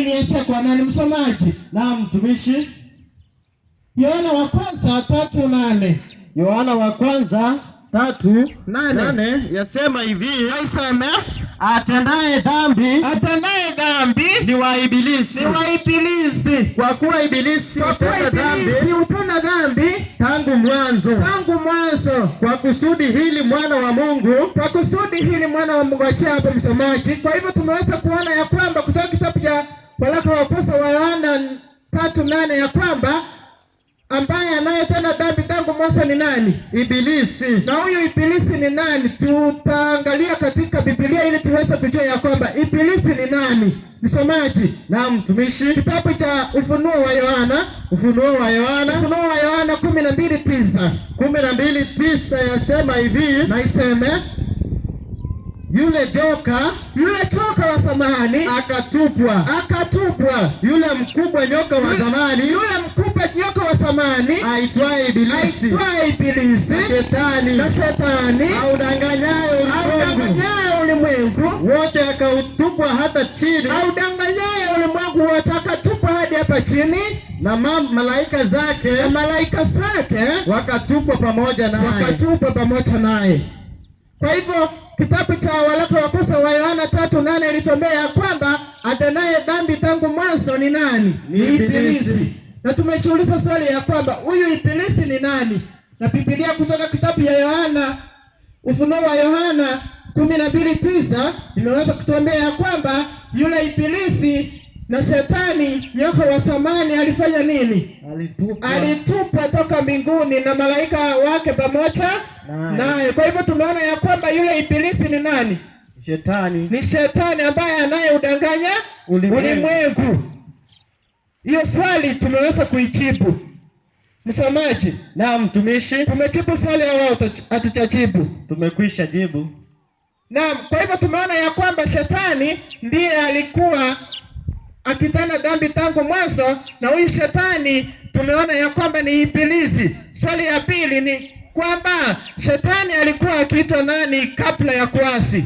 ilianzia kwa nani msomaji? Na mtumishi. Yohana wa kwanza 3:8. Yohana wa kwanza 3:8 yasema hivi, Aiseme atendaye dhambi ni wa ibilisi. Kwa kuwa ibilisi hutenda dhambi tangu mwanzo. Kwa kusudi hili mwana wa Mungu achia hapo msomaji. Kwa hivyo tumeweza kuona ya kwamba kutoka kitabu cha waraka wa kwanza wa Yohana 3:8 ya kwamba ambaye anayetenda dhambi tangu mwanzo ni nani? Ibilisi. Na huyu ibilisi ni nani? Tutaangalia katika Biblia ili tuweze kujua ya kwamba ibilisi ni nani. Msomaji. Na mtumishi. Kitabu cha Ufunuo wa Yohana 12:9. 12:9 yasema hivi, na iseme yule joka wa zamani akatupwa. Yule mkubwa nyoka wa zamani aitwaye ibilisi na shetani audanganyaye ulimwengu wote, akautupwa hata chini. Akatupwa hadi hapa chini, na malaika zake wakatupwa pamoja naye. Kwa hivyo kitabu cha waraka wa kwanza wa Yohana 3:8 ilituambia ya kwamba atendaye dhambi tangu mwanzo ni nani? Ni ibilisi. Na tumejiuliza swali ya kwamba huyu ibilisi ni nani? Na Biblia kutoka kitabu ya Yohana, Ufunuo wa Yohana 12:9 imeweza kutuambia ya kwamba yule ibilisi na shetani nyoka wa zamani alifanya nini? Alitupwa toka mbinguni na malaika wake pamoja naye. Kwa hivyo tumeona ya kwamba yule ibilisi ni nani? Ni shetani ambaye anayeudanganya ulimwengu. Hiyo swali tumeweza kuijibu. Msomaji. Na mtumishi. Tumejibu swali au hatujajibu? Tumekwisha jibu. Naam, kwa hivyo tumeona ya kwamba shetani ndiye alikuwa akitenda dhambi tangu mwanzo, na huyu shetani tumeona ya kwamba ni ibilisi. Swali ya pili ni kwamba shetani alikuwa akiitwa nani kabla ya kuasi?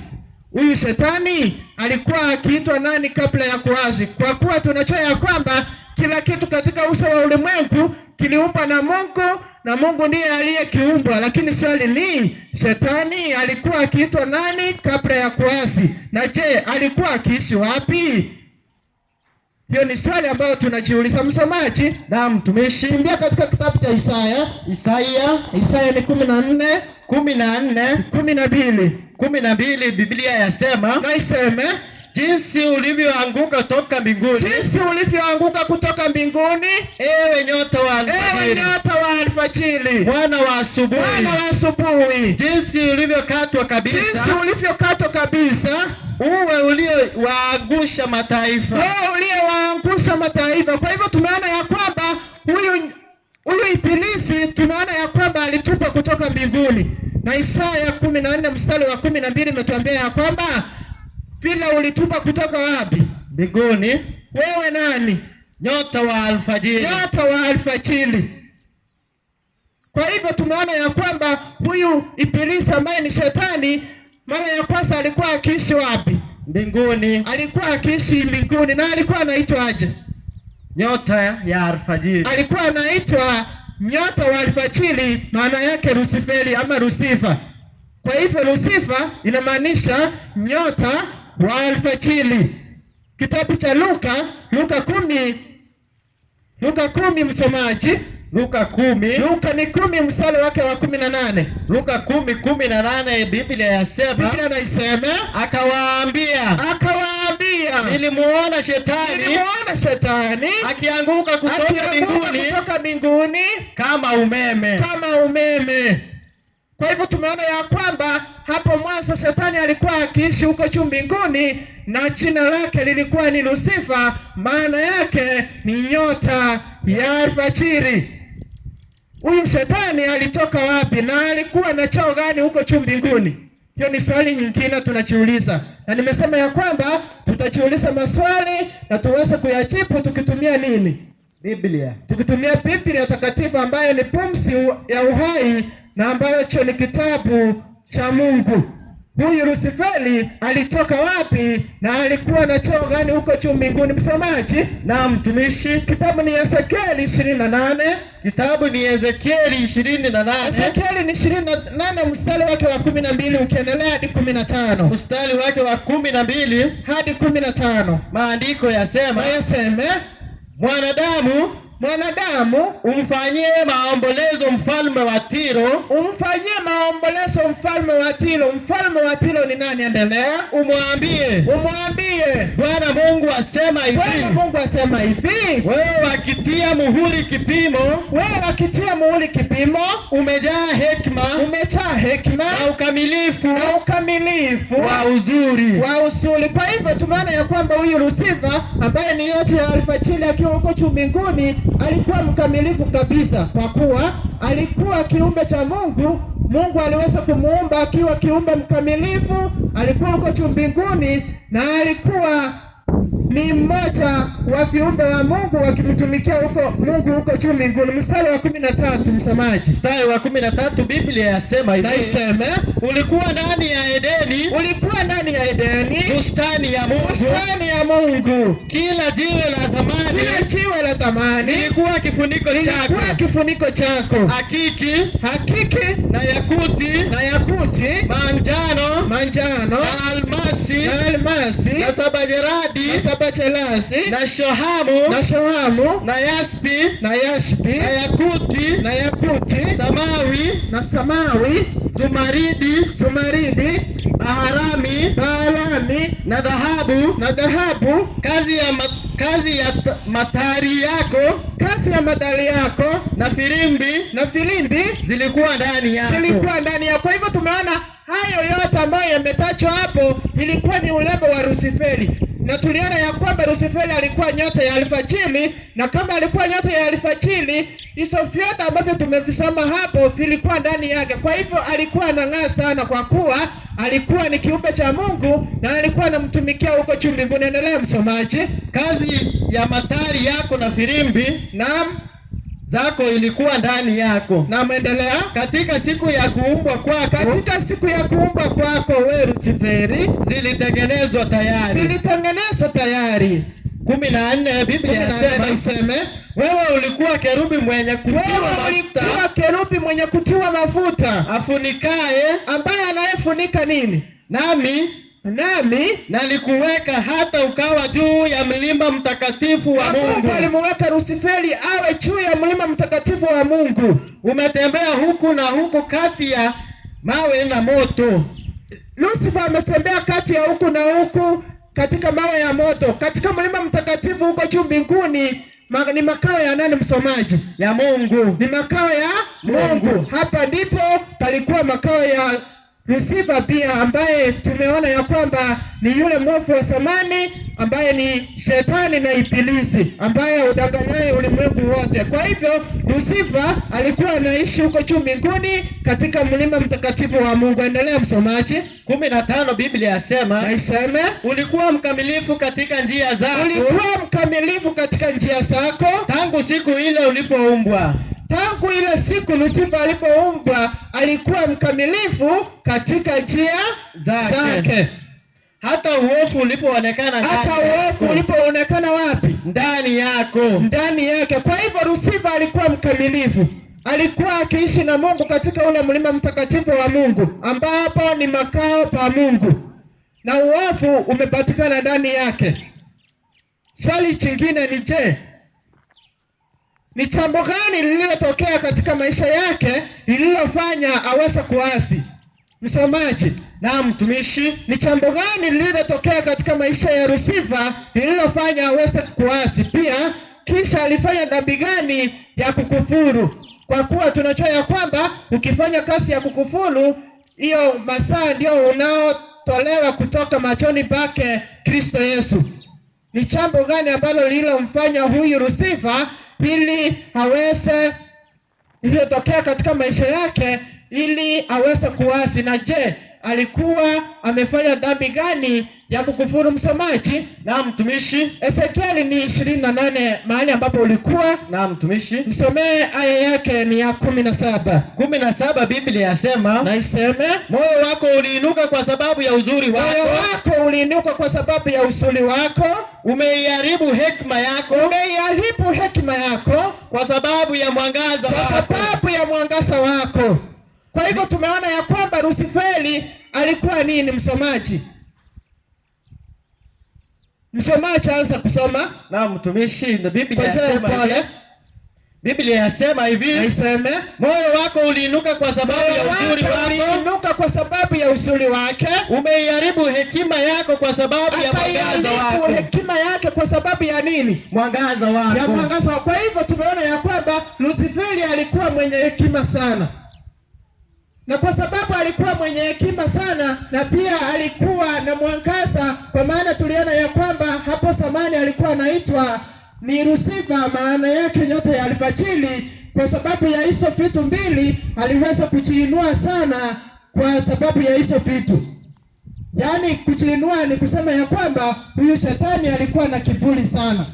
Huyu shetani alikuwa akiitwa nani kabla ya kuasi? Kwa kuwa tunajua ya kwamba kila kitu katika uso wa ulimwengu kiliumbwa na Mungu, na Mungu ndiye aliyekiumba. Lakini swali ni shetani alikuwa akiitwa nani kabla ya kuasi? Na je, alikuwa akiishi wapi? Hiyo ni swali ambayo tunajiuliza. Msomaji. Na mtumishi. Ingia katika kitabu cha Isaya ni 14:12. Biblia yasema, na iseme jinsi ulivyoanguka kutoka mbinguni, ewe nyota wa alfajiri, mwana wa asubuhi, jinsi ulivyokatwa kabisa, uwe uliowaangusha mataifa. Kwa hivyo tumeona ya kwamba huyu ibilisi tumeona ya kwamba alitupwa kutoka mbinguni. Na Isaya 14:12 imetuambia ya kwamba vile ulitupa kutoka wapi? Mbinguni. Wewe nani? Nyota wa alfajiri. Kwa hivyo tumeona ya kwamba huyu ibilisi ambaye ni shetani mara ya kwanza alikuwa akiishi wapi? Mbinguni. Alikuwa akiishi mbinguni. Na alikuwa anaitwa aje? Nyota ya alfajiri. Alikuwa anaitwa nyota wa alfajiri, maana yake Luciferi ama Lucifer. Kwa hivyo Lucifer inamaanisha nyota wa alfajiri. Kitabu cha Luka 10 msomaji. Luka ni 10 mstari wake wa 18. Luka 10:18 Biblia yasema, akawaambia, nilimuona shetani akianguka kutoka mbinguni kama umeme. Kwa hivyo tumeona ya kwamba hapo mwanzo shetani alikuwa akiishi huko juu mbinguni, na jina lake lilikuwa ni Lucifer, maana yake ni nyota ya alfajiri. Huyu shetani alitoka wapi na alikuwa na cheo gani huko juu mbinguni? Hiyo ni swali nyingine tunajiuliza. Na nimesema ya kwamba tutajiuliza maswali na tuweze kuyajibu tukitumia nini? Biblia. Tukitumia Biblia takatifu ambayo ni pumzi ya uhai na ambayo ni kitabu cha Mungu. huyu Lusiferi alitoka wapi na alikuwa na cheo gani huko juu mbinguni? Msomaji. Na mtumishi, kitabu ni Ezekieli 28. Kitabu ni Ezekieli 28. Ezekieli ni 28 mstari wake wa 12 ukiendelea hadi 15. Mstari wake wa 12 hadi 15. Maandiko yasema, Mwanadamu, umfanyie maombolezo mfalme wa Tiro. Umfanyie maombolezo mfalme wa Tiro. Mfalme wa Tiro ni nani? Endelea. Umwambie, Bwana Mungu asema hivi. Wewe wakitia muhuri kipimo, umejaa hekima na ukamilifu wa uzuri. Kwa hivyo tumeona ya kwamba huyu Lusifa ambaye ni yote ya alfajiri akiwa huko juu mbinguni alikuwa mkamilifu kabisa, kwa kuwa alikuwa kiumbe cha Mungu. Mungu aliweza kumuumba akiwa kiumbe mkamilifu. Alikuwa huko juu mbinguni na alikuwa ni mmoja wa viumbe wa Mungu wakimtumikia huko Mungu huko juu mbinguni. Mstari wa 13, msomaji. Mstari wa 13 Biblia yasema hivi. Ulikuwa ndani ya Edeni, bustani ya Mungu. Kila jiwe la thamani lilikuwa kifuniko chako. Hakiki na yakuti, manjano na almasi na sabajeradi na shohamu na yaspi na yakuti samawi zumaridi baharami na dhahabu. Kazi ya matari yako na filimbi zilikuwa ndani yako. Kwa hivyo tumeona hayo yote ambayo yametajwa hapo ilikuwa ni urembo wa Lusiferi. Na tuliona ya kwamba Lusiferi alikuwa nyota ya alfajiri, na kama alikuwa nyota ya alfajiri, hizo vyote ambavyo tumevisoma hapo vilikuwa ndani yake. Kwa hivyo alikuwa anang'aa sana, kwa kuwa alikuwa ni kiumbe cha Mungu na alikuwa anamtumikia huko juu mbinguni. Endelea msomaji. Kazi ya matari yako na filimbi zako ilikuwa ndani yako. Na endelea. Katika siku ya kuumbwa kwako wewe Lusiferi zilitengenezwa tayari. 14 Biblia inasema, wewe ulikuwa kerubi mwenye kutiwa mafuta, afunikaye, ambaye anayefunika nini? Nami nalikuweka hata ukawa juu ya mlima mtakatifu wa Mungu. Alimuweka Lusiferi awe juu ya mlima mtakatifu wa Mungu. Umetembea huku na huku kati ya mawe na moto. Lusifa ametembea kati ya huku na huku katika mawe ya moto. Katika mlima mtakatifu huko juu mbinguni ni makao ya nani, msomaji? Ya Mungu. Ni makao ya Mungu. Hapa ndipo palikuwa makao ya Lusifa pia, ambaye tumeona ya kwamba ni yule mwovu wa zamani ambaye ni shetani na ibilisi ambaye udanganyaye ulimwengu wote. Kwa hivyo Lusifa alikuwa anaishi huko juu mbinguni katika mlima mtakatifu wa Mungu. Endelea msomaji. 15 Biblia yasema, ulikuwa mkamilifu katika njia zako. Tangu siku ile ulipoumbwa. Tangu ile siku Lusifa alipoumbwa alikuwa mkamilifu katika njia zake. Hata uovu ulipoonekana wapi? Ndani yake. Kwa hivyo Lusifa alikuwa mkamilifu. Alikuwa akiishi na Mungu katika ule mlima mtakatifu wa Mungu ambapo ni makao pa Mungu. Na uovu umepatikana ndani yake. Swali jingine ni je, ni jambo gani lililotokea katika maisha yake lililofanya aweze kuasi? Msomaji. Na mtumishi, ni jambo gani lililotokea katika maisha ya Lusifa lililofanya aweze kuasi? Pia kisha alifanya dhambi gani ya kukufuru? Kwa kuwa tunajua ya kwamba ukifanya kazi ya kukufuru, hiyo masaa ndio unaotolewa kutoka machoni pake Kristo Yesu. Ni jambo gani ambalo lililomfanya huyu Lusifa ili aweze iliyotokea katika maisha yake ili aweze kuasi? Na je, alikuwa amefanya dhambi gani ya kukufuru. Msomaji. Na mtumishi. Ezekieli ni 28 mahali ambapo ulikuwa. Na mtumishi. Msomee aya yake ni ya 17. 17 Biblia yasema, na iseme, moyo wako uliinuka kwa sababu ya uzuri wako. Moyo wako uliinuka kwa sababu ya uzuri wako. Umeiharibu hekima yako. Umeiharibu hekima yako kwa sababu ya mwangaza wako. Kwa sababu ya mwangaza wako. Kwa hivyo tumeona ya kwamba Lusiferi alikuwa nini, msomaji? Msomaji anza kusoma. Na mtumishi, ndio Biblia yasema hivi. Biblia yasema hivi, naiseme, moyo wako uliinuka kwa sababu ya uzuri wako. Uliinuka kwa sababu ya uzuri wake. Umeiharibu hekima yako kwa sababu ya mwangaza wako. Hekima yake kwa sababu ya nini? Mwangaza wako. Ya mwangaza wako. Kwa hivyo tumeona ya kwamba Lusiferi alikuwa mwenye hekima sana. Na kwa sababu alikuwa mwenye hekima sana, na pia alikuwa na mwangaza, kwa maana tuliona ya kwamba hapo zamani alikuwa anaitwa ni Lusifa, maana yake nyota ya alfajiri. Kwa sababu ya hizo vitu mbili aliweza kujiinua sana, kwa sababu ya hizo vitu. Yaani kujiinua ni kusema ya kwamba huyu shetani alikuwa na kiburi sana.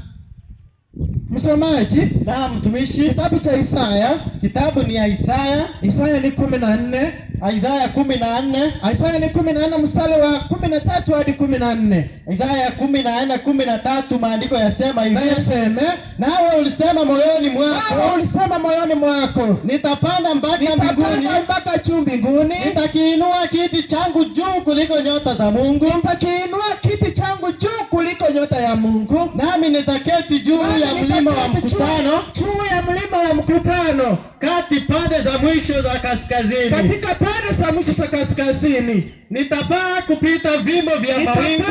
Msomaji. Na mtumishi. Kitabu cha Isaya. Kitabu ni ya Isaya. Isaya ni 14. Isaya 14. Isaya ni 14 mstari wa 13 hadi 14. Isaya 14:13 maandiko yasema hivi. Yaseme, nawe ulisema moyoni mwako. Nawe ulisema moyoni mwako, nitapanda mpaka mbinguni. Mpaka juu mbinguni. Nitakiinua kiti changu juu kuliko nyota za Mungu. Nitakiinua kiti changu juu kuliko nyota ya Mungu. Nami nitaketi juu ya mlima wa mkutano. Juu ya mlima wa mkutano. Kati pande za mwisho za kaskazini. Katika pande za mwisho za kaskazini. Nitapaa kupita vimo vya mawingu.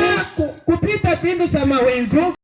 Kupita pindu za mawingu.